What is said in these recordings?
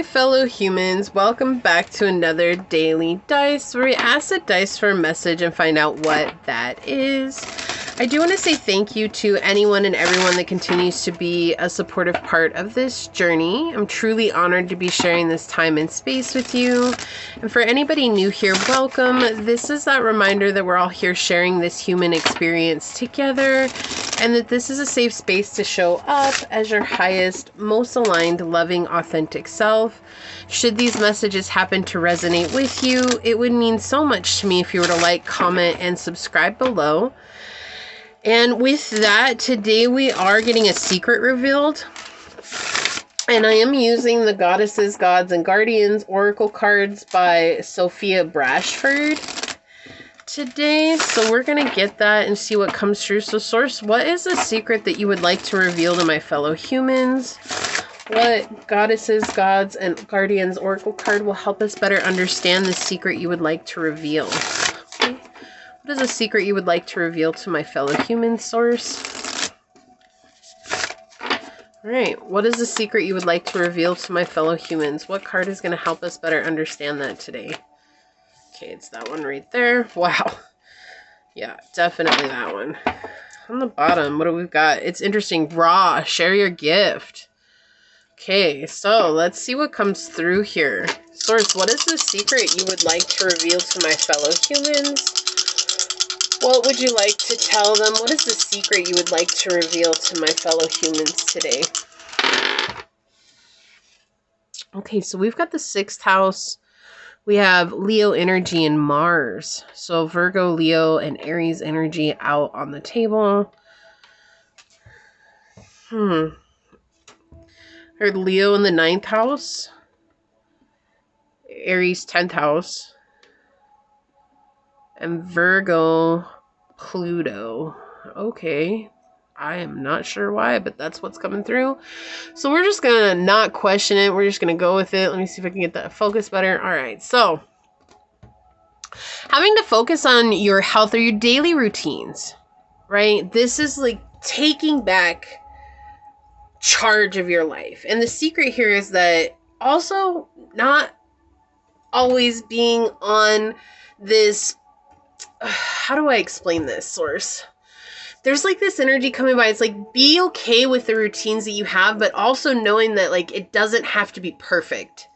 my fellow humans, welcome back to another daily dice where we ask the dice for a message and find out what that is. I do want to say thank you to anyone and everyone that continues to be a supportive part of this journey. I'm truly honored to be sharing this time and space with you. And for anybody new here, welcome. This is that reminder that we're all here sharing this human experience together, and that this is a safe space to show up as your highest, most aligned, loving, authentic self. Should these messages happen to resonate with you, it would mean so much to me if you were to like, comment, and subscribe below. And with that, today we are getting a secret revealed. And I am using the Goddesses, Gods, and Guardians Oracle cards by Sophia Brashford today. So we're going to get that and see what comes through. So Source, what is a secret that you would like to reveal to my fellow humans? What Goddesses, Gods, and Guardians Oracle card will help us better understand the secret you would like to reveal? Okay. What is a secret you would like to reveal to my fellow humans, Source? Alright, what is the secret you would like to reveal to my fellow humans? What card is going to help us better understand that today? Okay, it's that one right there. Wow. Yeah, definitely that one. On the bottom, what do we got? It's interesting. Raw, share your gift. Okay, so let's see what comes through here. Source, what is the secret you would like to reveal to my fellow humans? What would you like to tell them? What is the secret you would like to reveal to my fellow humans today? Okay, so we've got the 6th house. We have Leo energy and Mars. So Virgo, Leo, and Aries energy out on the table. Heard Leo in the 9th house. Aries 10th house. And Virgo, Pluto. Okay. I am not sure why, but that's what's coming through. So we're just going to not question it. We're just going to go with it. Let me see if I can get that focus better. All right. So having to focus on your health or your daily routines, right? This is like taking back charge of your life. And the secret here is that also not always being on this, how do I explain this, Source? There's like this energy coming by. It's like, be okay with the routines that you have, but also knowing that like it doesn't have to be perfect,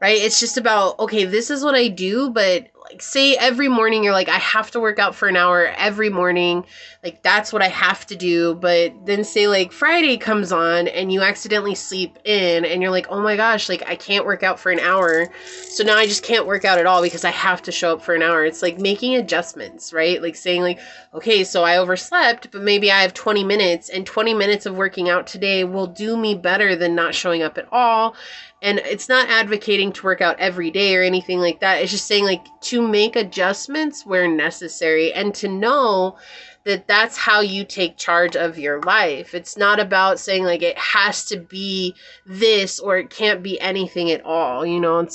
right? It's just about, okay, this is what I do, but like say every morning you're like, I have to work out for an hour every morning. Like that's what I have to do. But then say like Friday comes on and you accidentally sleep in and you're like, oh my gosh, like I can't work out for an hour. So now I just can't work out at all because I have to show up for an hour. It's like making adjustments, right? Like saying like, okay, so I overslept, but maybe I have 20 minutes and 20 minutes of working out today will do me better than not showing up at all. And it's not advocating to work out every day or anything like that. It's just saying like to make adjustments where necessary and to know that that's how you take charge of your life. It's not about saying like it has to be this or it can't be anything at all. You know,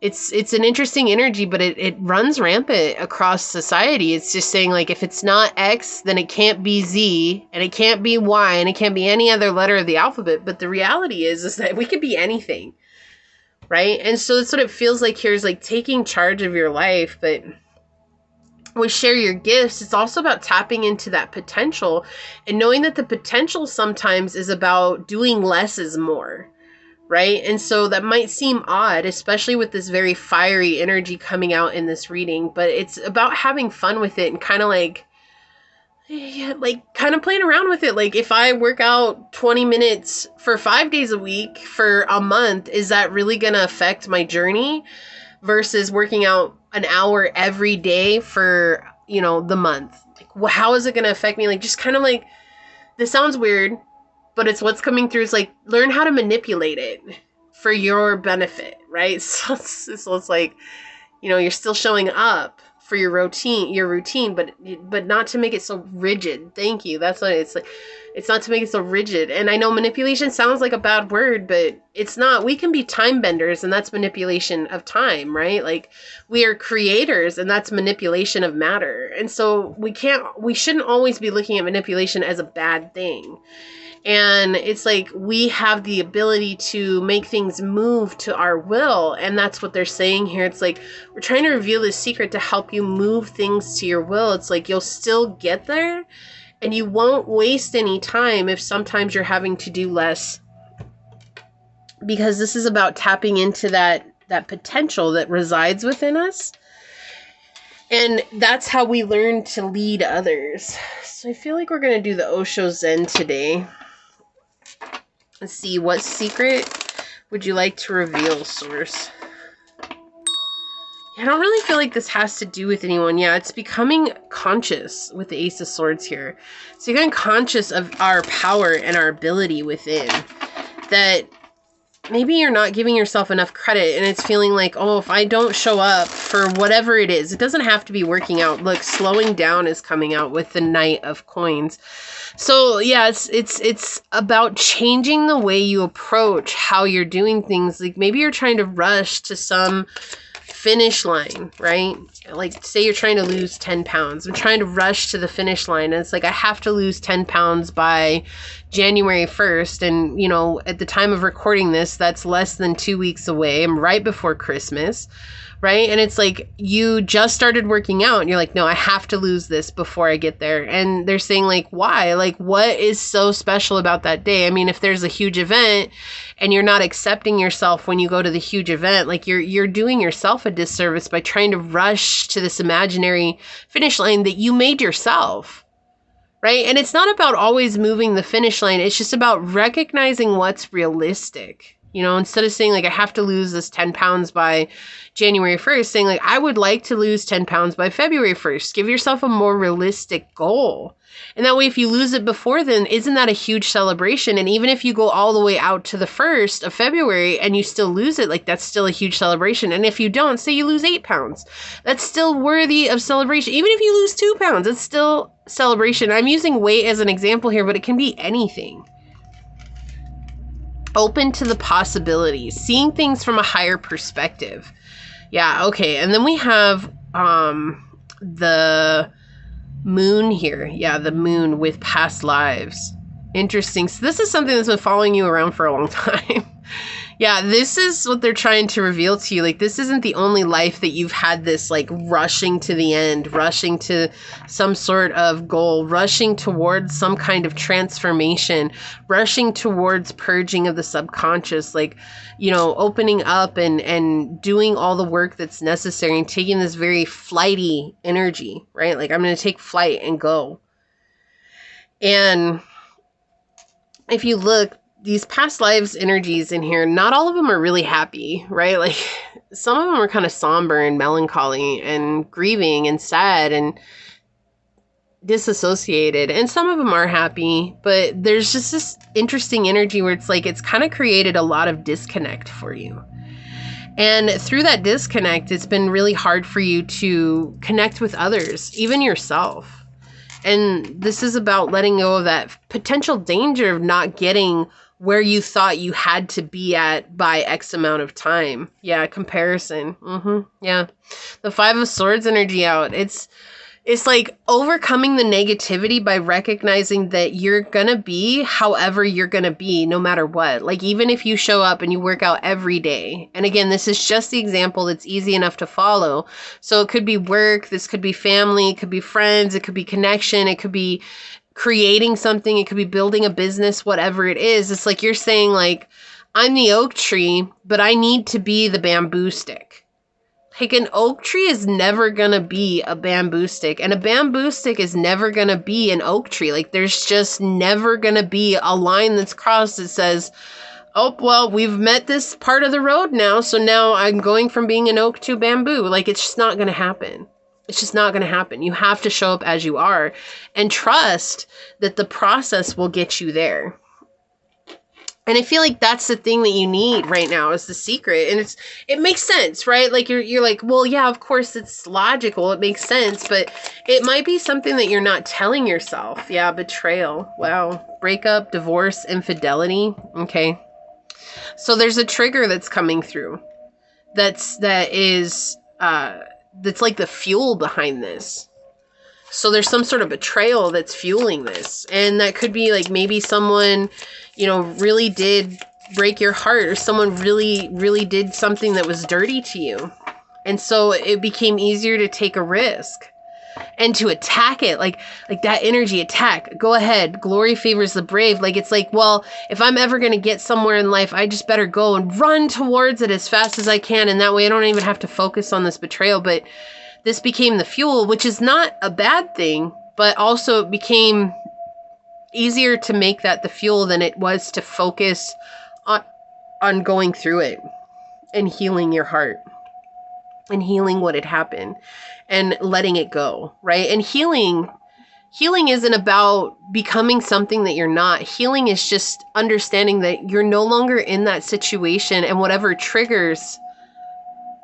it's an interesting energy, but it runs rampant across society. It's just saying like if it's not X, then it can't be Z, and it can't be Y, and it can't be any other letter of the alphabet. But the reality is that we could be anything, right? And so that's what it feels like here is like taking charge of your life. But we share your gifts. It's also about tapping into that potential and knowing that the potential sometimes is about doing less is more. Right? And so that might seem odd, especially with this very fiery energy coming out in this reading, but it's about having fun with it and kind of like, yeah, like kind of playing around with it. Like if I work out 20 minutes for 5 days a week for a month, is that really going to affect my journey versus working out an hour every day for, you know, the month? Like, how is it going to affect me? Like, just kind of like, this sounds weird, but it's what's coming through is like, learn how to manipulate it for your benefit, right? So it's like, you know, you're still showing up for your routine, but not to make it so rigid. Thank you. That's what it's like. It's not to make it so rigid. And I know manipulation sounds like a bad word, but it's not. We can be time benders, and that's manipulation of time, right? Like we are creators, and that's manipulation of matter. And so we shouldn't always be looking at manipulation as a bad thing. And it's like we have the ability to make things move to our will. And that's what they're saying here. It's like we're trying to reveal this secret to help you move things to your will. It's like you'll still get there and you won't waste any time if sometimes you're having to do less. Because this is about tapping into that potential that resides within us. And that's how we learn to lead others. So I feel like we're going to do the Osho Zen today. Let's see, what secret would you like to reveal, Source? I don't really feel like this has to do with anyone. Yeah, it's becoming conscious with the Ace of Swords here. So you're getting conscious of our power and our ability within. That maybe you're not giving yourself enough credit and it's feeling like, oh, if I don't show up for whatever it is, it doesn't have to be working out. Look, slowing down is coming out with the Knight of Coins. So yeah, it's about changing the way you approach how you're doing things. Like maybe you're trying to rush to some finish line, right? Like say you're trying to lose 10 pounds. I'm trying to rush to the finish line. And it's like, I have to lose 10 pounds by January 1st. And, you know, at the time of recording this, that's less than 2 weeks away. I'm right before Christmas, right? And it's like, you just started working out and you're like, no, I have to lose this before I get there. And they're saying like, why? Like, what is so special about that day? I mean, if there's a huge event and you're not accepting yourself when you go to the huge event, like you're doing yourself a disservice by trying to rush to this imaginary finish line that you made yourself. Right? And it's not about always moving the finish line. It's just about recognizing what's realistic. You know, instead of saying like, I have to lose this 10 pounds by January 1st, saying like, I would like to lose 10 pounds by February 1st. Give yourself a more realistic goal. And that way, if you lose it before then, isn't that a huge celebration? And even if you go all the way out to the 1st of February and you still lose it, like that's still a huge celebration. And if you don't, say you lose 8 pounds, that's still worthy of celebration. Even if you lose 2 pounds, it's still celebration. I'm using weight as an example here, but it can be anything. Open to the possibilities, seeing things from a higher perspective. Yeah, okay. And then we have the moon here. Yeah, the moon with past lives. Interesting. So this is something that's been following you around for a long time. Yeah, this is what they're trying to reveal to you. Like, this isn't the only life that you've had this, like, rushing to the end, rushing to some sort of goal, rushing towards some kind of transformation, rushing towards purging of the subconscious, like, you know, opening up and doing all the work that's necessary and taking this very flighty energy, right? Like, I'm going to take flight and go. And if you look, these past lives energies in here, not all of them are really happy, right? Like some of them are kind of somber and melancholy and grieving and sad and disassociated. And some of them are happy, but there's just this interesting energy where it's like, it's kind of created a lot of disconnect for you. And through that disconnect, it's been really hard for you to connect with others, even yourself. And this is about letting go of that potential danger of not getting where you thought you had to be at by X amount of time. Yeah, comparison. Yeah. The 5 of Swords energy out. It's like overcoming the negativity by recognizing that you're gonna be however you're gonna be, no matter what. Like even if you show up and you work out every day. And again, this is just the example that's easy enough to follow. So it could be work, this could be family, it could be friends, it could be connection, it could be creating something, it could be building a business, whatever it is. It's like you're saying like, I'm the oak tree, but I need to be the bamboo stick. Like an oak tree is never going to be a bamboo stick, and a bamboo stick is never going to be an oak tree. Like there's just never going to be a line that's crossed that says, oh, well, we've met this part of the road now, so now I'm going from being an oak to bamboo. Like it's just not going to happen. It's just not going to happen. You have to show up as you are and trust that the process will get you there. And I feel like that's the thing that you need right now is the secret. And it makes sense, right? Like you're like, well, yeah, of course it's logical. It makes sense, but it might be something that you're not telling yourself. Yeah. Betrayal. Wow. Breakup, divorce, infidelity. Okay. So there's a trigger that's coming through. That's like the fuel behind this. So there's some sort of betrayal that's fueling this. And that could be like maybe someone, really did break your heart, or someone really, really did something that was dirty to you. And so it became easier to take a risk and to attack it, like that energy attack. Go ahead. Glory favors the brave. Like, it's like, well, if I'm ever going to get somewhere in life, I just better go and run towards it as fast as I can. And that way I don't even have to focus on this betrayal. But this became the fuel, which is not a bad thing, but also it became easier to make that the fuel than it was to focus on going through it and healing your heart and healing what had happened and letting it go, right? And healing isn't about becoming something that you're not. Healing is just understanding that you're no longer in that situation, and whatever triggers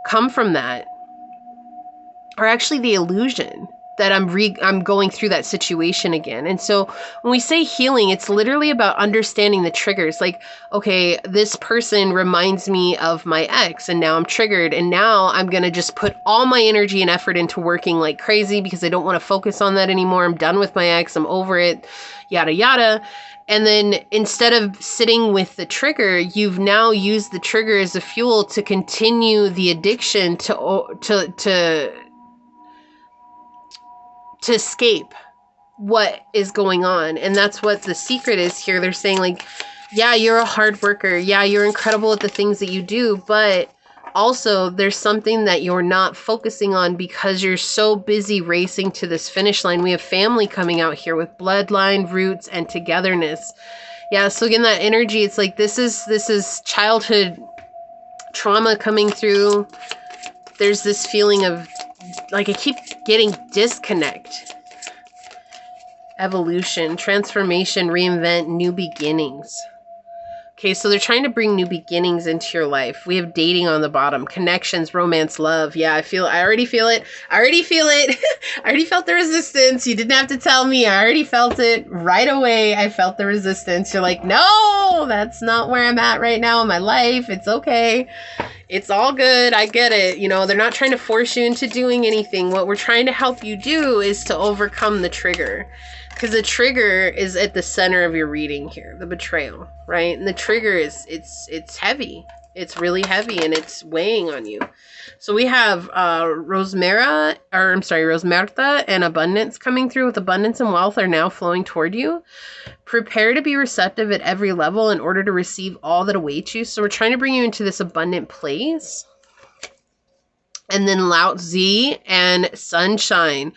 come from that are actually the illusion that I'm going through that situation again. And so when we say healing, it's literally about understanding the triggers. Like, okay, this person reminds me of my ex, and now I'm triggered, and now I'm going to just put all my energy and effort into working like crazy because I don't want to focus on that anymore. I'm done with my ex. I'm over it, yada, yada. And then instead of sitting with the trigger, you've now used the trigger as a fuel to continue the addiction to escape what is going on. And that's what the secret is here. They're saying, like, yeah, you're a hard worker. Yeah, you're incredible at the things that you do. But also there's something that you're not focusing on because you're so busy racing to this finish line. We have family coming out here with bloodline, roots, and togetherness. Yeah, so again, that energy, it's like this is childhood trauma coming through. There's this feeling of, like, I keep getting disconnect. Evolution, transformation, reinvent, new beginnings. Okay, so they're trying to bring new beginnings into your life. We have dating on the bottom, connections, romance, love. Yeah, I already feel it. I already felt the resistance. You didn't have to tell me. I already felt it right away. I felt the resistance. You're like, no, that's not where I'm at right now in my life. It's okay. It's all good. I get it. They're not trying to force you into doing anything. What we're trying to help you do is to overcome the trigger. Because the trigger is at the center of your reading here, the betrayal, right? And the trigger is, it's heavy. It's really heavy, and it's weighing on you. So we have Rosmerta and abundance coming through. With abundance and wealth are now flowing toward you. Prepare to be receptive at every level in order to receive all that awaits you. So we're trying to bring you into this abundant place. And then Lao Tzu and sunshine.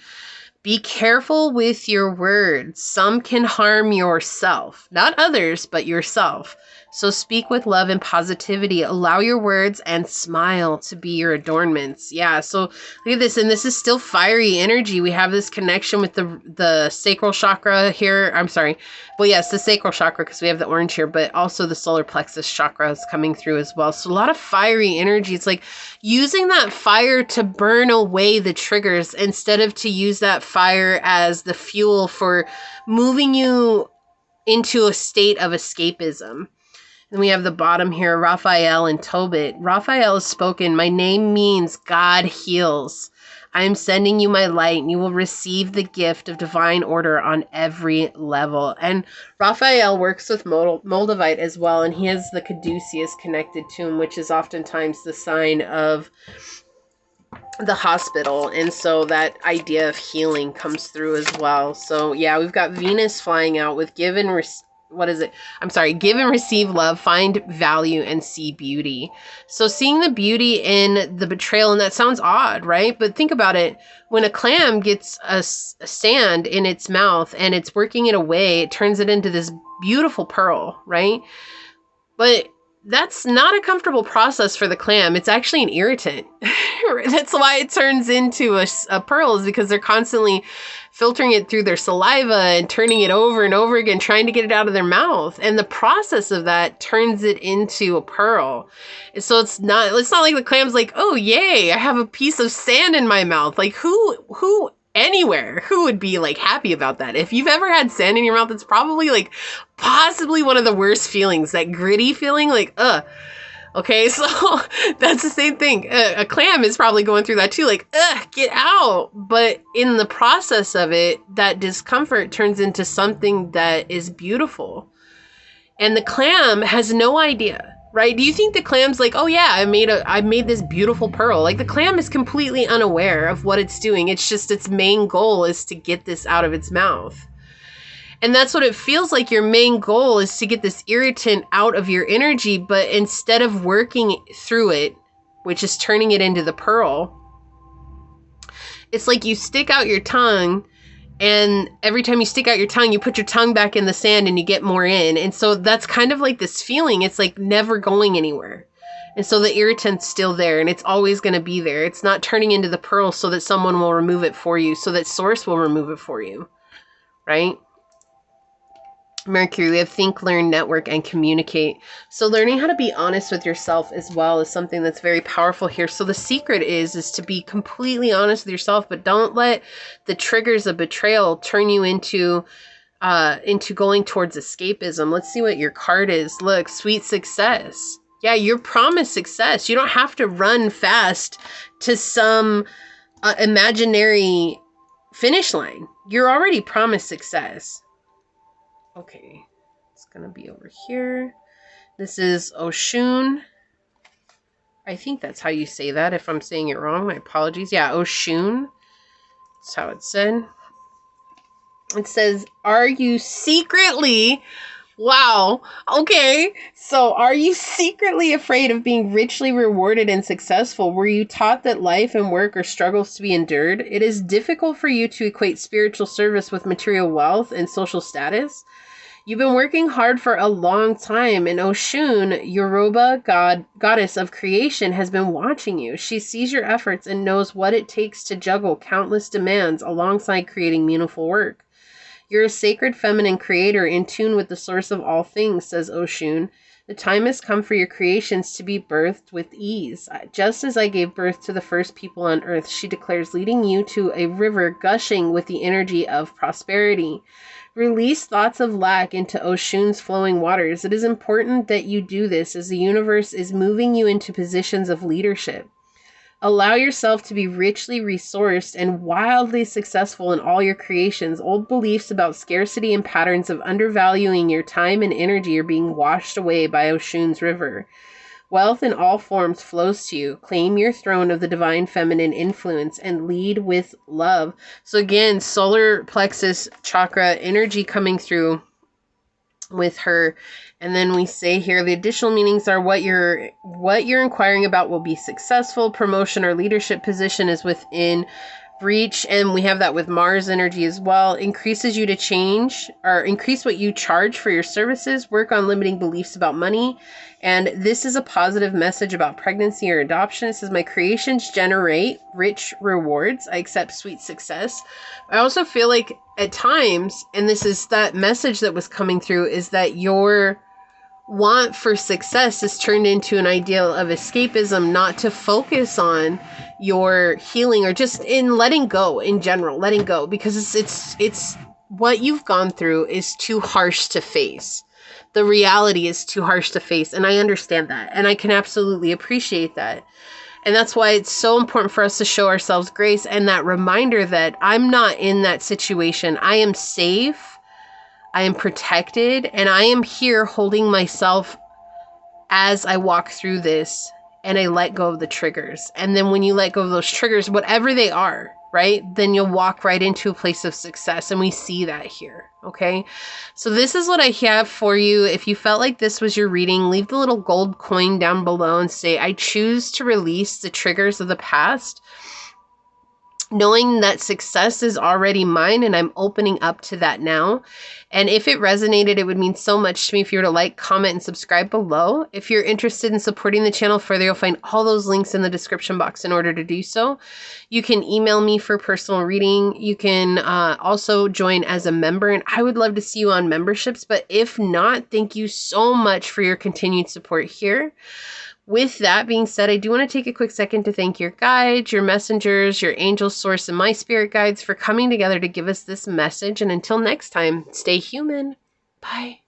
Be careful with your words. Some can harm yourself, not others, but yourself. So speak with love and positivity. Allow your words and smile to be your adornments. Yeah, so look at this. And this is still fiery energy. We have this connection with the sacral chakra here. I'm sorry. Well, yes, the sacral chakra, because we have the orange here, but also the solar plexus chakra is coming through as well. So a lot of fiery energy. It's like using that fire to burn away the triggers instead of to use that fire as the fuel for moving you into a state of escapism. Then we have the bottom here, Raphael and Tobit. Raphael has spoken, my name means God heals. I am sending you my light, and you will receive the gift of divine order on every level. And Raphael works with Moldavite as well, and he has the caduceus connected to him, which is oftentimes the sign of the hospital. And so that idea of healing comes through as well. So yeah, we've got Venus flying out with give and receive love, find value, and see beauty. So seeing the beauty in the betrayal, and that sounds odd, right? But think about it. When a clam gets a sand in its mouth and it's working it away, it turns it into this beautiful pearl, right? But that's not a comfortable process for the clam. It's actually an irritant. That's why it turns into a pearl, is because they're constantly filtering it through their saliva and turning it over and over again, trying to get it out of their mouth. And the process of that turns it into a pearl. So it's not like the clam's like, oh, yay, I have a piece of sand in my mouth. Like who anywhere who would be like happy about that? If you've ever had sand in your mouth, it's probably like possibly one of the worst feelings, that gritty feeling, like, Okay, so that's the same thing. A clam is probably going through that too, like, ugh, get out. But in the process of it, that discomfort turns into something that is beautiful. And the clam has no idea, right? Do you think the clam's like, oh yeah, I made this beautiful pearl? Like, the clam is completely unaware of what it's doing. It's just its main goal is to get this out of its mouth. And that's what it feels like. Your main goal is to get this irritant out of your energy, but instead of working through it, which is turning it into the pearl, it's like you stick out your tongue, and every time you stick out your tongue, you put your tongue back in the sand and you get more in. And so that's kind of like this feeling. It's like never going anywhere. And so the irritant's still there, and it's always going to be there. It's not turning into the pearl so that someone will remove it for you, so that source will remove it for you, right? Mercury, we have think, learn, network, and communicate. So learning how to be honest with yourself as well is something that's very powerful here. So the secret is to be completely honest with yourself, but don't let the triggers of betrayal turn you into going towards escapism. Let's see what your card is. Look, sweet success. Yeah, you're promised success. You don't have to run fast to some imaginary finish line. You're already promised success. Okay, it's going to be over here. This is Oshun. I think that's how you say that. If I'm saying it wrong, my apologies. Yeah, Oshun. That's how it's said. It says, are you secretly... Wow. Okay. So are you secretly afraid of being richly rewarded and successful? Were you taught that life and work are struggles to be endured? It is difficult for you to equate spiritual service with material wealth and social status. You've been working hard for a long time, and Oshun, Yoruba goddess of creation, has been watching you. She sees your efforts and knows what it takes to juggle countless demands alongside creating meaningful work. You're a sacred feminine creator in tune with the source of all things, says Oshun. The time has come for your creations to be birthed with ease. Just as I gave birth to the first people on earth, she declares, leading you to a river gushing with the energy of prosperity. Release thoughts of lack into Oshun's flowing waters. It is important that you do this as the universe is moving you into positions of leadership. Allow yourself to be richly resourced and wildly successful in all your creations. Old beliefs about scarcity and patterns of undervaluing your time and energy are being washed away by Oshun's river. Wealth in all forms flows to you. Claim your throne of the divine feminine influence and lead with love. So again, solar plexus chakra energy coming through with her. And then we say here, the additional meanings are what you're inquiring about will be successful. Promotion or leadership position is within reach, and we have that with Mars energy as well. Increases you to change or increase what you charge for your services. Work on limiting beliefs about money. And this is a positive message about pregnancy or adoption. It says, my creations generate rich rewards. I accept sweet success. I also feel like at times, and this is that message that was coming through, is that your want for success is turned into an ideal of escapism, not to focus on your healing or just in letting go in general, letting go, because it's what you've gone through is too harsh to face. The reality is too harsh to face. And I understand that. And I can absolutely appreciate that. And that's why it's so important for us to show ourselves grace and that reminder that I'm not in that situation. I am safe. I am protected. And I am here holding myself as I walk through this and I let go of the triggers. And then when you let go of those triggers, whatever they are, right, then you'll walk right into a place of success. And we see that here. Okay. So this is what I have for you. If you felt like this was your reading, leave the little gold coin down below and say, I choose to release the triggers of the past, knowing that success is already mine and I'm opening up to that now. And if it resonated, it would mean so much to me if you were to like, comment, and subscribe below. If you're interested in supporting the channel further, you'll find all those links in the description box in order to do so. You can email me for personal reading. You can also join as a member, and I would love to see you on memberships. But if not, thank you so much for your continued support here. With that being said, I do want to take a quick second to thank your guides, your messengers, your angel source, and my spirit guides for coming together to give us this message. And until next time, stay human. Bye.